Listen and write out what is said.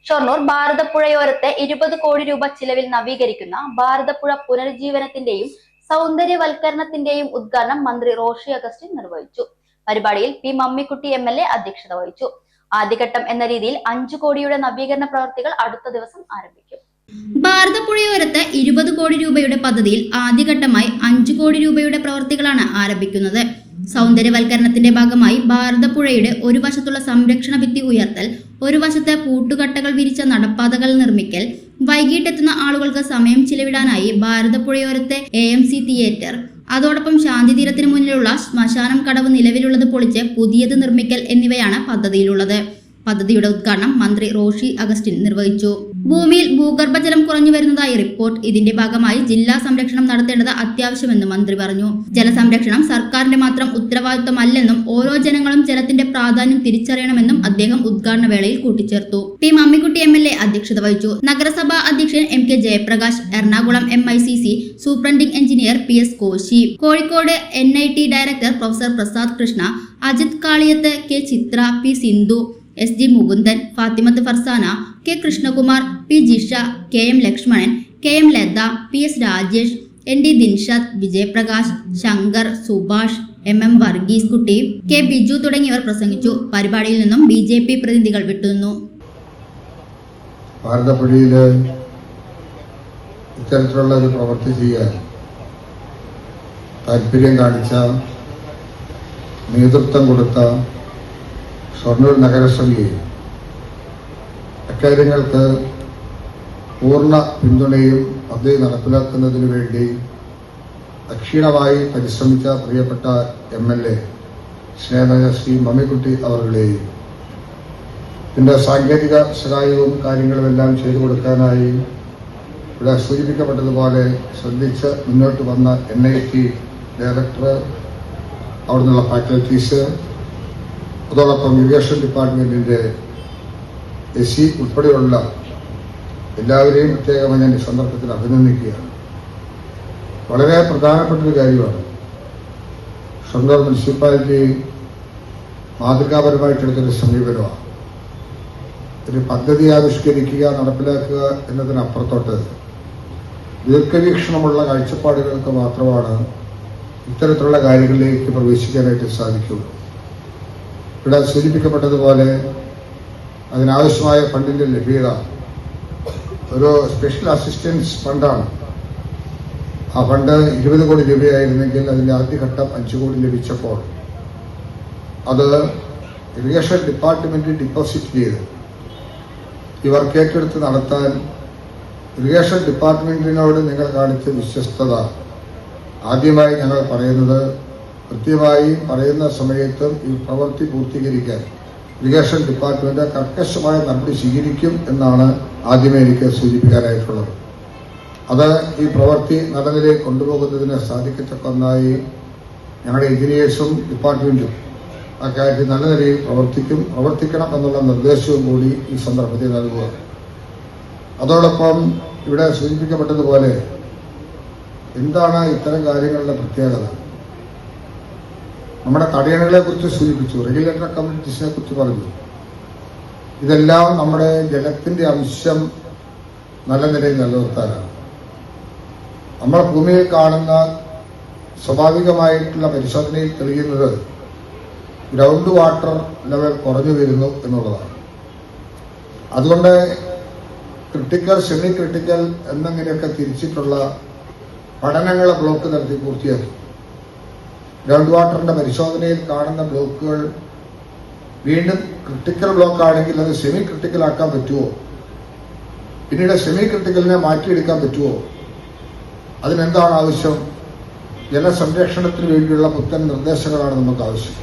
ഷൊർണൂർ ഭാരതപ്പുഴയോരത്തെ 20 കോടി രൂപ ചിലവിൽ നവീകരിക്കുന്ന ഭാരതപ്പുഴ പുനരുജ്ജീവനത്തിന്റെയും സൗന്ദര്യവൽക്കരണത്തിന്റെയും ഉദ്ഘാടനം മന്ത്രി റോഷി അഗസ്റ്റിൻ നിർവഹിച്ചു. പരിപാടിയിൽ പി മമ്മിക്കുട്ടി MLA അധ്യക്ഷത വഹിച്ചു. ആദ്യഘട്ടം എന്ന രീതിയിൽ 5 കോടിയുടെ നവീകരണ പ്രവൃത്തികൾ അടുത്ത ദിവസം ആരംഭിക്കും. ഭാരതപ്പുഴയോരത്ത് 20 കോടി രൂപയുടെ പദ്ധതിയിൽ ആദ്യഘട്ടമായി 5 കോടി രൂപയുടെ പ്രവൃത്തികളാണ് ആരംഭിക്കുന്നത്. സൗന്ദര്യവൽക്കരണത്തിന്റെ ഭാഗമായി ഭാരതപ്പുഴയുടെ ഒരു വശത്തുള്ള സംരക്ഷണ ഭിത്തി ഉയർത്തൽ, ഒരു വശത്ത് പൂട്ടുകട്ടകൾ വിരിച്ച നടപ്പാതകൾ നിർമ്മിക്കൽ, വൈകിട്ടെത്തുന്ന ആളുകൾക്ക് സമയം ചിലവിടാനായി ഭാരതപ്പുഴയോരത്തെ AMC തിയേറ്റർ, അതോടൊപ്പം ശാന്തിതീരത്തിന് മുന്നിലുള്ള ശ്മശാനം കടവ് നിലവിലുള്ളത് പൊളിച്ച് പുതിയത് നിർമ്മിക്കൽ എന്നിവയാണ് പദ്ധതിയിലുള്ളത്. പദ്ധതിയുടെ ഉദ്ഘാടനം മന്ത്രി റോഷി അഗസ്റ്റിൻ നിർവഹിച്ചു. ഭൂമിയിൽ ഭൂഗർഭജലം കുറഞ്ഞു വരുന്നതായി റിപ്പോർട്ട്. ഇതിന്റെ ഭാഗമായി ജില്ലാ സംരക്ഷണം നടത്തേണ്ടത് അത്യാവശ്യമെന്ന് മന്ത്രി പറഞ്ഞു. ജലസംരക്ഷണം സർക്കാരിന്റെ മാത്രം ഉത്തരവാദിത്വമല്ലെന്നും ഓരോ ജനങ്ങളും ജലത്തിന്റെ പ്രാധാന്യം തിരിച്ചറിയണമെന്നും അദ്ദേഹം ഉദ്ഘാടന വേളയിൽ കൂട്ടിച്ചേർത്തു. പി മമ്മിക്കുട്ടി MLA അധ്യക്ഷത വഹിച്ചു. നഗരസഭാ അധ്യക്ഷൻ MK Jayaprakash, Ernakulam MICC superintending engineer PS Koshy, Kozhikode NIT director professor Prasad Krishna, Ajith Kaliyath, K Chithra, P Sindhu, SG Mukundan, Fathimath Farsana, K Krishnakumar, P Jisha, KM Lakshmanan, KM Latha, PS Rajesh, ND Dinshad, Vijayaprakash, Shankar, Subhash, MM Varghese Kutty, K Biju തുടങ്ങിയവർ പ്രസംഗിച്ചു. പരിപാടിയിൽ നിന്നും BJP പ്രതിനിധികൾ വിട്ടുനിന്നു. ഭാരതപ്പുഴയില് ഇത്തരത്തിലുള്ള ഒരു പ്രവൃത്തി ചെയ്യാൻ താല്പര്യം കാണിച്ച, നേതൃത്വം കൊടുത്ത ഷൊർണൂർ നഗരസഭയെ അക്കാര്യങ്ങൾക്ക് പൂർണ്ണ പിന്തുണയും പദ്ധതി നടപ്പിലാക്കുന്നതിനു വേണ്ടി അക്ഷീണമായി പരിശ്രമിച്ച പ്രിയപ്പെട്ട MLA സ്നേഹ ശ്രീ മമ്മിക്കുട്ടി അവരുടെയും ഇതിൻ്റെ സാങ്കേതിക സഹായവും കാര്യങ്ങളുമെല്ലാം ചെയ്തു കൊടുക്കാനായി ഇവിടെ സൂചിപ്പിക്കപ്പെട്ടതുപോലെ ശ്രദ്ധിച്ച് മുന്നോട്ട് വന്ന NIT ഡയറക്ടർ, അവിടെ നിന്നുള്ള ഫാക്കൽറ്റീസ്, അതോടൊപ്പം ഇറിഗേഷൻ ഡിപ്പാർട്ട്മെന്റിന്റെ SE ഉൾപ്പെടെയുള്ള എല്ലാവരെയും പ്രത്യേകമായി ഞാൻ ഈ സന്ദർഭത്തിൽ അഭിനന്ദിക്കുകയാണ്. വളരെ പ്രധാനപ്പെട്ടൊരു കാര്യമാണ്. ഷൊർണൂർ മുനിസിപ്പാലിറ്റി മാതൃകാപരമായിട്ടെടുത്തൊരു സമീപനമാണ്. ഒരു പദ്ധതി ആവിഷ്കരിക്കുക, നടപ്പിലാക്കുക എന്നതിനപ്പുറത്തോട്ട് ദീർഘവീക്ഷണമുള്ള കാഴ്ചപ്പാടുകൾക്ക് മാത്രമാണ് ഇത്തരത്തിലുള്ള കാര്യങ്ങളിലേക്ക് പ്രവേശിക്കാനായിട്ട് സാധിക്കുകയുള്ളൂ. ഇവിടെ സൂചിപ്പിക്കപ്പെട്ടതുപോലെ അതിനാവശ്യമായ ഫണ്ടിന്റെ ലഭ്യത ഒരു സ്പെഷ്യൽ അസിസ്റ്റൻസ് ഫണ്ടാണ്. ആ ഫണ്ട് 20 കോടി രൂപയായിരുന്നെങ്കിൽ അതിന്റെ ആദ്യഘട്ടം 5 കോടി ലഭിച്ചപ്പോൾ അത് ഇറിഗേഷൻ ഡിപ്പാർട്ട്മെന്റ് ഡിപ്പോസിറ്റ് ചെയ്ത് ഈ വർക്ക് ഏറ്റെടുത്ത് നടത്താൻ ഇറിഗേഷൻ ഡിപ്പാർട്ട്മെന്റിനോട് നിങ്ങൾ കാണിച്ച വിശ്വസ്തത ആദ്യമായി ഞങ്ങൾ പറയുന്നത്, കൃത്യമായി പറയുന്ന സമയത്തും ഈ പ്രവൃത്തി പൂർത്തീകരിക്കാൻ ഇറിഗേഷൻ ഡിപ്പാർട്ട്മെന്റ് കർക്കശമായ നടപടി സ്വീകരിക്കും എന്നാണ് ആദ്യമേ എനിക്ക് സൂചിപ്പിക്കാനായിട്ടുള്ളത്. അത് ഈ പ്രവൃത്തി നല്ല നിലയിൽ കൊണ്ടുപോകുന്നതിന് സാധിക്കത്തക്ക ഒന്നായി ഞങ്ങളുടെ എഞ്ചിനീയേഴ്സും ഡിപ്പാർട്ട്മെന്റും അക്കാര്യത്തിൽ നല്ല നിലയിൽ പ്രവർത്തിക്കണം എന്നുള്ള നിർദ്ദേശവും കൂടി ഈ സന്ദർഭത്തിൽ നൽകുക. അതോടൊപ്പം ഇവിടെ സൂചിപ്പിക്കപ്പെട്ടതുപോലെ എന്താണ് ഇത്തരം കാര്യങ്ങളുടെ പ്രത്യേകത? നമ്മുടെ തടയണകളെ കുറിച്ച് സൂചിപ്പിച്ചു, റെഗുലേറ്റർ കമ്മ്യൂണിറ്റീസിനെ കുറിച്ച് പറഞ്ഞു. ഇതെല്ലാം നമ്മുടെ ജലത്തിന്റെ അംശം നല്ല നിലയിൽ നിലനിർത്താനാണ്. നമ്മൾ ഭൂമിയിൽ കാണുന്ന സ്വാഭാവികമായിട്ടുള്ള പരിശോധനയിൽ തെളിയുന്നത് ഗ്രൗണ്ട് വാട്ടർ ലെവൽ കുറഞ്ഞു വരുന്നു എന്നുള്ളതാണ്. അതുകൊണ്ട് ക്രിട്ടിക്കൽ, സെമി ക്രിട്ടിക്കൽ എന്നിങ്ങനെയൊക്കെ തിരിച്ചിട്ടുള്ള പഠനങ്ങളെ ബ്ലോക്ക് നടത്തി പൂർത്തിയാക്കി. ഗ്രൗണ്ട് വാട്ടറിന്റെ പരിശോധനയിൽ കാണുന്ന ബ്ലോക്കുകൾ വീണ്ടും ക്രിട്ടിക്കൽ ബ്ലോക്ക് ആണെങ്കിൽ അത് സെമി ക്രിട്ടിക്കൽ ആക്കാൻ പറ്റുമോ? പിന്നീട് സെമി ക്രിട്ടിക്കലിനെ മാറ്റിയെടുക്കാൻ പറ്റുമോ? അതിനെന്താണ് ആവശ്യം? ജലസംരക്ഷണത്തിന് വേണ്ടിയുള്ള പുത്തൻ നിർദ്ദേശങ്ങളാണ് നമുക്ക് ആവശ്യം.